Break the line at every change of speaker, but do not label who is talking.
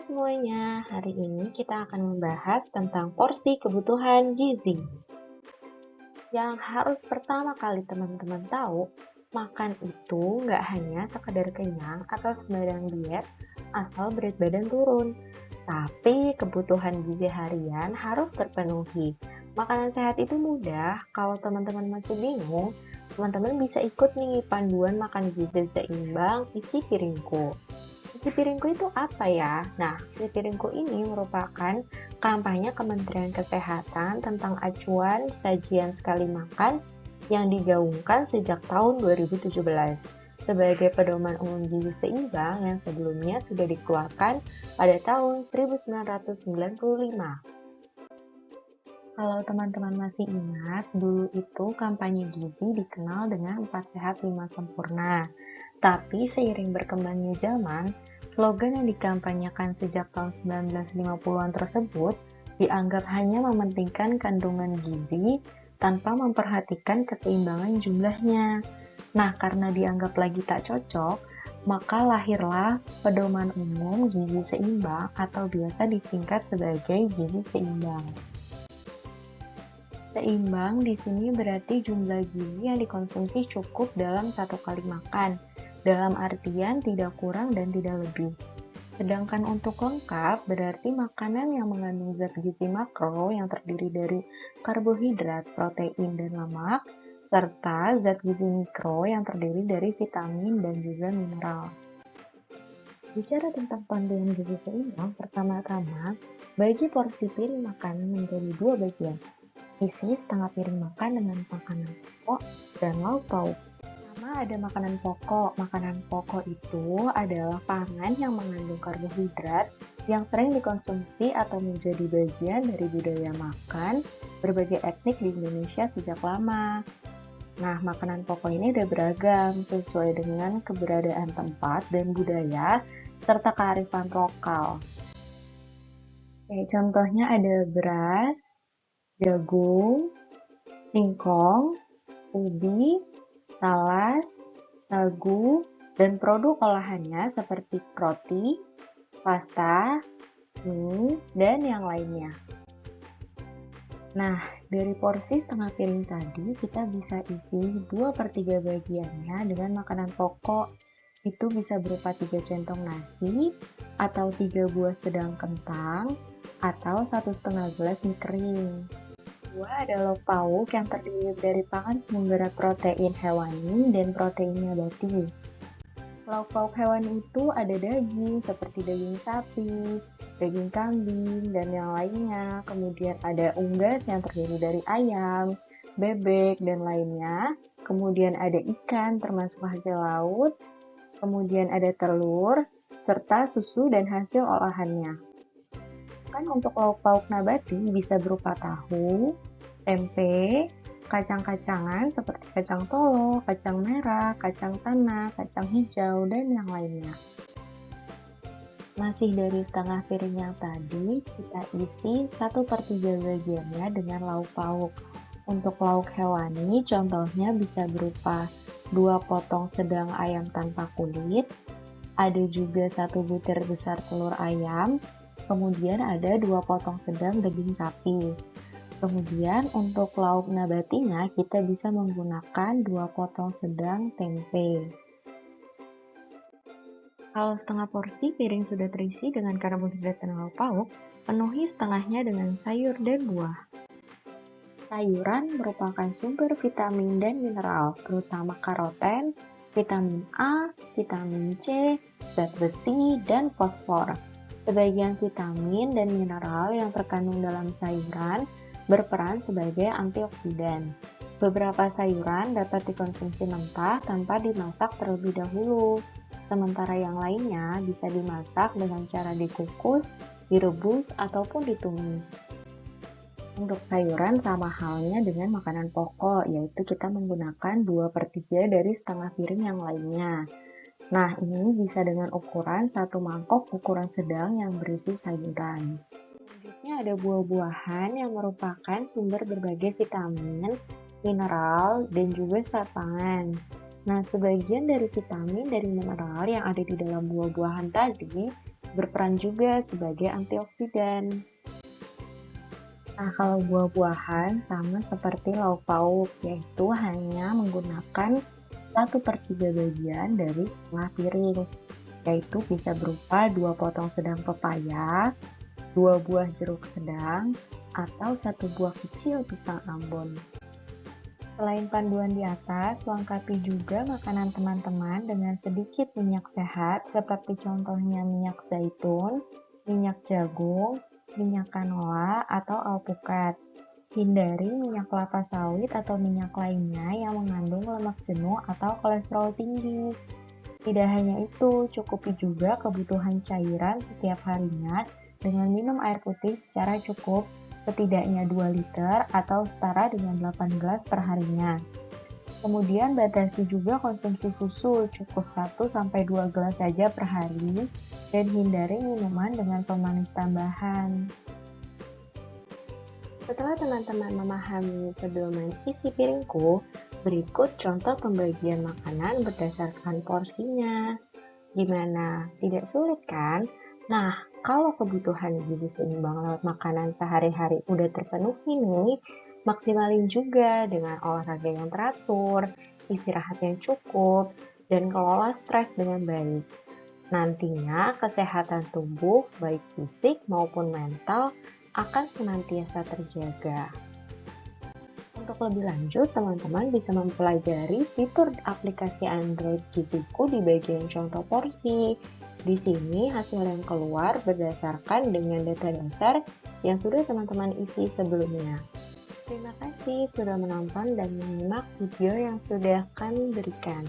semuanya, hari ini kita akan membahas tentang porsi kebutuhan gizi. Yang harus pertama kali teman-teman tahu, makan itu nggak hanya sekedar kenyang atau sembarang diet asal berat badan turun, tapi kebutuhan gizi harian harus terpenuhi. Makanan sehat itu mudah, kalau teman-teman masih bingung, teman-teman bisa ikut nih panduan makan gizi seimbang isi piringku. Isi piringku itu apa ya? Nah, isi piringku ini merupakan kampanye Kementerian Kesehatan tentang acuan sajian sekali makan yang digaungkan sejak tahun 2017 sebagai pedoman umum gizi seimbang yang sebelumnya sudah dikeluarkan pada tahun 1995. Kalau teman-teman masih ingat, dulu itu kampanye gizi dikenal dengan 4 sehat 5 sempurna. Tapi seiring berkembangnya zaman, slogan yang dikampanyekan sejak tahun 1950-an tersebut dianggap hanya mementingkan kandungan gizi tanpa memperhatikan keseimbangan jumlahnya. Nah, karena dianggap lagi tak cocok, maka lahirlah pedoman umum gizi seimbang atau biasa disingkat sebagai gizi seimbang. Seimbang di sini berarti jumlah gizi yang dikonsumsi cukup dalam satu kali makan, dalam artian tidak kurang dan tidak lebih. Sedangkan untuk lengkap berarti makanan yang mengandung zat gizi makro yang terdiri dari karbohidrat, protein, dan lemak, serta zat gizi mikro yang terdiri dari vitamin dan juga mineral. Bicara tentang panduan gizi seimbang, pertama-tama, bagi porsi piring makanan menjadi dua bagian. Isi setengah piring makan dengan makanan pokok dan lauk pauk. Pertama ada makanan pokok. Makanan pokok itu adalah pangan yang mengandung karbohidrat yang sering dikonsumsi atau menjadi bagian dari budaya makan berbagai etnik di Indonesia sejak lama. Nah, makanan pokok ini ada beragam sesuai dengan keberadaan tempat dan budaya serta kearifan lokal. Contohnya ada beras, jagung, singkong, ubi, talas, sagu, dan produk olahannya seperti roti, pasta, mie, dan yang lainnya. Nah, dari porsi setengah piring tadi, kita bisa isi 2/3 bagiannya dengan makanan pokok. Itu bisa berupa 3 centong nasi, atau 3 buah sedang kentang, atau 1,5 gelas mie kering. Kedua ada lauk pauk yang terdiri dari pangan sumber protein hewani dan protein nabati. Lauk pauk hewani itu ada daging seperti daging sapi, daging kambing, dan yang lainnya. Kemudian ada unggas yang terdiri dari ayam, bebek, dan lainnya. Kemudian ada ikan termasuk hasil laut. Kemudian ada telur, serta susu dan hasil olahannya. Kan untuk lauk pauk nabati bisa berupa tahu, tempe, kacang-kacangan seperti kacang tolo, kacang merah, kacang tanah, kacang hijau, dan yang lainnya. Masih dari setengah piring yang tadi, kita isi 1/3 bagiannya dengan lauk pauk. Untuk lauk hewani, contohnya bisa berupa 2 potong sedang ayam tanpa kulit, ada juga 1 butir besar telur ayam, kemudian ada 2 potong sedang daging sapi. Kemudian untuk lauk nabatinya kita bisa menggunakan 2 potong sedang tempe. Kalau setengah porsi piring sudah terisi dengan karbohidrat dan lauk pauk, penuhi setengahnya dengan sayur dan buah. Sayuran merupakan sumber vitamin dan mineral, terutama karoten, vitamin A, vitamin C, zat besi, dan fosfor. Sebagian vitamin dan mineral yang terkandung dalam sayuran berperan sebagai antioksidan. Beberapa sayuran dapat dikonsumsi mentah tanpa dimasak terlebih dahulu, sementara yang lainnya bisa dimasak dengan cara dikukus, direbus, ataupun ditumis. Untuk sayuran sama halnya dengan makanan pokok, yaitu kita menggunakan 2/3 dari setengah piring yang lainnya. Nah, ini bisa dengan ukuran 1 mangkok ukuran sedang yang berisi sayuran. Selanjutnya ada buah-buahan yang merupakan sumber berbagai vitamin, mineral, dan juga serat pangan. Nah, sebagian dari vitamin dari mineral yang ada di dalam buah-buahan tadi berperan juga sebagai antioksidan. Nah, kalau buah-buahan sama seperti lauk pauk, yaitu hanya menggunakan 1/3 bagian dari setengah piring, yaitu bisa berupa 2 potong sedang pepaya, 2 buah jeruk sedang, atau 1 buah kecil pisang ambon. Selain panduan di atas, lengkapi juga makanan teman-teman dengan sedikit minyak sehat seperti contohnya minyak zaitun, minyak jagung, minyak canola, atau alpukat. Hindari minyak kelapa sawit atau minyak lainnya yang mengandung lemak jenuh atau kolesterol tinggi. Tidak hanya itu, cukupi juga kebutuhan cairan setiap harinya dengan minum air putih secara cukup, setidaknya 2 liter atau setara dengan 8 gelas per harinya. Kemudian batasi juga konsumsi susu, cukup 1-2 gelas saja per hari, dan hindari minuman dengan pemanis tambahan. Setelah teman-teman memahami pedoman isi piringku, berikut contoh pembagian makanan berdasarkan porsinya. Gimana? Tidak sulit kan? Nah, kalau kebutuhan gizi seimbang lewat makanan sehari-hari udah terpenuhi nih, maksimalin juga dengan olahraga yang teratur, istirahat yang cukup, dan kelola stres dengan baik. Nantinya kesehatan tubuh, baik fisik maupun mental, akan senantiasa terjaga. Untuk lebih lanjut, teman-teman bisa mempelajari fitur aplikasi Android Giziku di bagian contoh porsi. Di sini hasil yang keluar berdasarkan dengan data dasar yang sudah teman-teman isi sebelumnya. Terima kasih sudah menonton dan menyimak video yang sudah kami berikan.